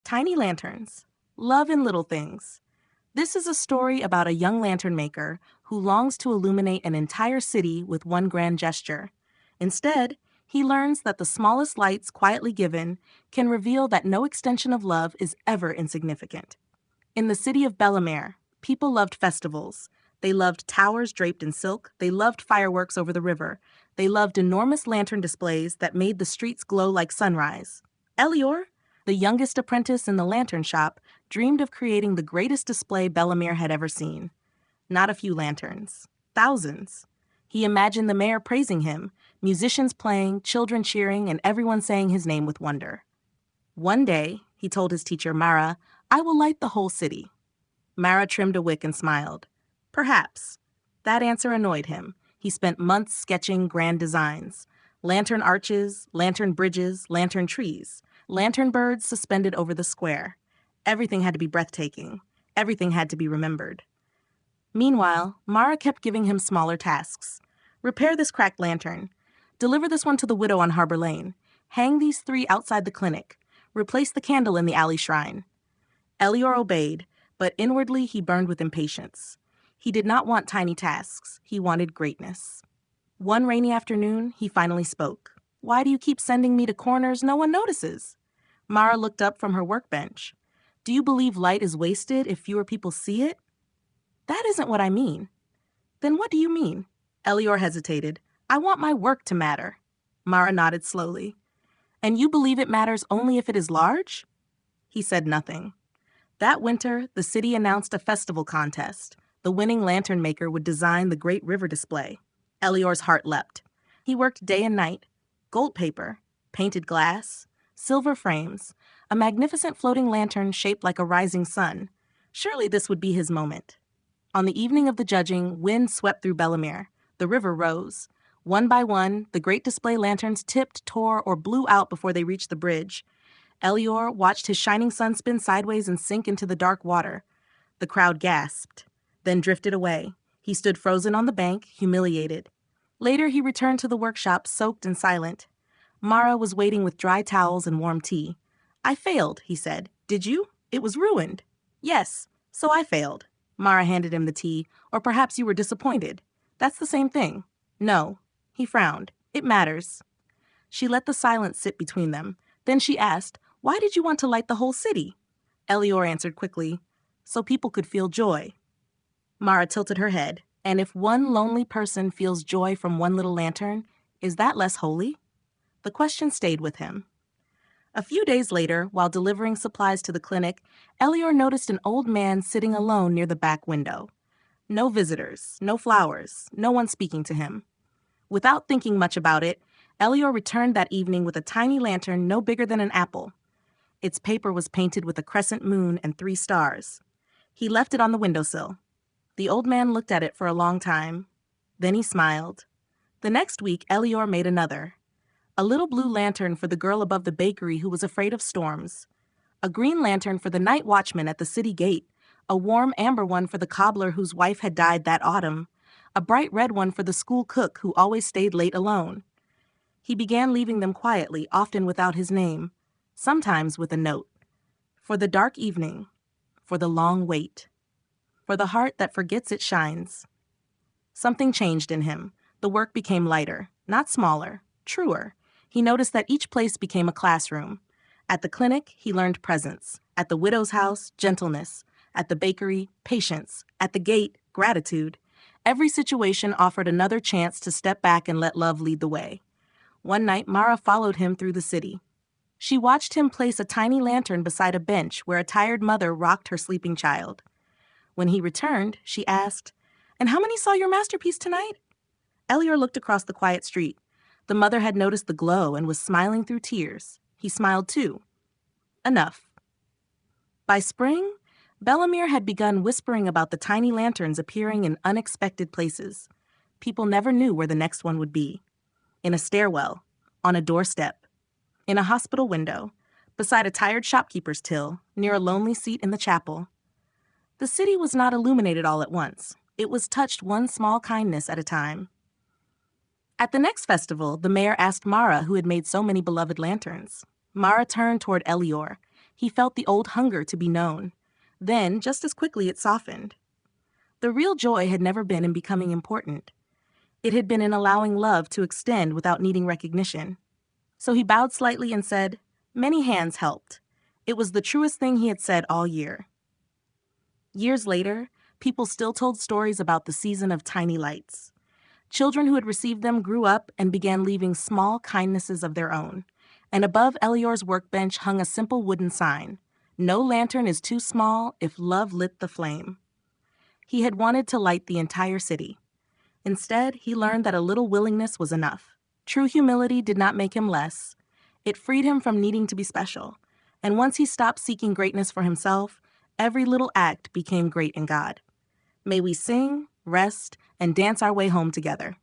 Tiny lanterns. Love in little things. This is a story about a young lantern maker who longs to illuminate an entire city with one grand gesture. Instead, he learns that the smallest lights quietly given can reveal that no extension of love is ever insignificant. In the city of Bellamere, people loved festivals. They loved towers draped in silk. They loved fireworks over the river. They loved enormous lantern displays that made the streets glow like sunrise. Elior, the youngest apprentice in the lantern shop, dreamed of creating the greatest display Bellamere had ever seen. Not a few lanterns. Thousands. He imagined the mayor praising him, musicians playing, children cheering, and everyone saying his name with wonder. One day, he told his teacher, Mara, "I will light the whole city." Mara trimmed a wick and smiled. Perhaps. That answer annoyed him. He spent months sketching grand designs. Lantern arches, lantern bridges, lantern trees, lantern birds suspended over the square. Everything had to be breathtaking. Everything had to be remembered. Meanwhile, Mara kept giving him smaller tasks. Repair this cracked lantern. Deliver this one to the widow on Harbor Lane. Hang these 3 outside the clinic. Replace the candle in the alley shrine. Elior obeyed, but inwardly he burned with impatience. He did not want tiny tasks. He wanted greatness. One rainy afternoon, he finally spoke. "Why do you keep sending me to corners no one notices?" Mara looked up from her workbench. "Do you believe light is wasted if fewer people see it?" "That isn't what I mean." "Then what do you mean?" Elior hesitated. "I want my work to matter." Mara nodded slowly. "And you believe it matters only if it is large?" He said nothing. That winter, the city announced a festival contest. The winning lantern maker would design the great river display. Elior's heart leapt. He worked day and night. Gold paper, painted glass, silver frames, a magnificent floating lantern shaped like a rising sun. Surely this would be his moment. On the evening of the judging, wind swept through Bellamere. The river rose. One by one, the great display lanterns tipped, tore, or blew out before they reached the bridge. Elior watched his shining sun spin sideways and sink into the dark water. The crowd gasped, then drifted away. He stood frozen on the bank, humiliated. Later, he returned to the workshop, soaked and silent. Mara was waiting with dry towels and warm tea. "I failed," he said. "Did you? It was ruined." "Yes, so I failed." Mara handed him the tea. "Or perhaps you were disappointed. That's the same thing." "No." He frowned. "It matters." She let the silence sit between them. Then she asked, "Why did you want to light the whole city?" Elior answered quickly, "So people could feel joy." Mara tilted her head. "And if one lonely person feels joy from one little lantern, is that less holy?" The question stayed with him. A few days later, while delivering supplies to the clinic, Elior noticed an old man sitting alone near the back window. No visitors, no flowers, no one speaking to him. Without thinking much about it, Elior returned that evening with a tiny lantern no bigger than an apple. Its paper was painted with a crescent moon and 3 stars. He left it on the windowsill. The old man looked at it for a long time. Then he smiled. The next week, Elior made another. A little blue lantern for the girl above the bakery who was afraid of storms. A green lantern for the night watchman at the city gate. A warm amber one for the cobbler whose wife had died that autumn. A bright red one for the school cook who always stayed late alone. He began leaving them quietly, often without his name, sometimes with a note. For the dark evening, for the long wait, for the heart that forgets it shines. Something changed in him. The work became lighter, not smaller, truer. He noticed that each place became a classroom. At the clinic, he learned presence. At the widow's house, gentleness. At the bakery, patience. At the gate, gratitude. Every situation offered another chance to step back and let love lead the way. One night, Mara followed him through the city. She watched him place a tiny lantern beside a bench where a tired mother rocked her sleeping child. When he returned, she asked, "And how many saw your masterpiece tonight?" Elior looked across the quiet street. The mother had noticed the glow and was smiling through tears. He smiled too. Enough. By spring, Bellamere had begun whispering about the tiny lanterns appearing in unexpected places. People never knew where the next one would be. In a stairwell, on a doorstep, in a hospital window, beside a tired shopkeeper's till, near a lonely seat in the chapel. The city was not illuminated all at once. It was touched one small kindness at a time. At the next festival, the mayor asked Mara who had made so many beloved lanterns. Mara turned toward Elior. He felt the old hunger to be known. Then, just as quickly, it softened. The real joy had never been in becoming important. It had been in allowing love to extend without needing recognition. So he bowed slightly and said, "Many hands helped." It was the truest thing he had said all year. Years later, people still told stories about the season of tiny lights. Children who had received them grew up and began leaving small kindnesses of their own. And above Elior's workbench hung a simple wooden sign: "No lantern is too small if love lit the flame." He had wanted to light the entire city. Instead, he learned that a little willingness was enough. True humility did not make him less. It freed him from needing to be special. And once he stopped seeking greatness for himself, every little act became great in God. May we sing, rest, and dance our way home together.